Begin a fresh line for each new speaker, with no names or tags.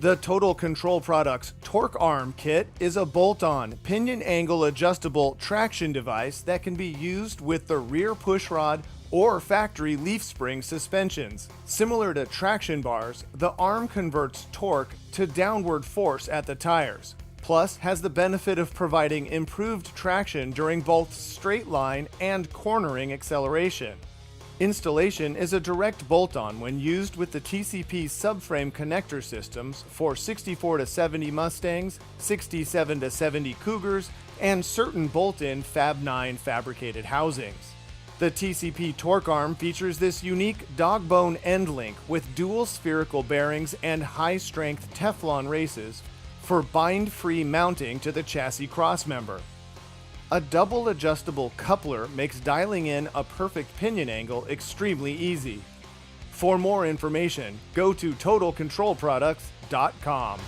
The Total Control Products Torque Arm Kit is a bolt-on, pinion angle adjustable traction device that can be used with the rear pushrod or factory leaf spring suspensions. Similar to traction bars, the arm converts torque to downward force at the tires, plus has the benefit of providing improved traction during both straight line and cornering acceleration. Installation is a direct bolt-on when used with the TCP subframe connector systems for 64 to 70 Mustangs, 67 to 70 Cougars, and certain bolt-in Fab 9 fabricated housings. The TCP Torque Arm features this unique dog bone end link with dual spherical bearings and high-strength Teflon races for bind-free mounting to the chassis crossmember. A double adjustable coupler makes dialing in a perfect pinion angle extremely easy. For more information, go to totalcontrolproducts.com.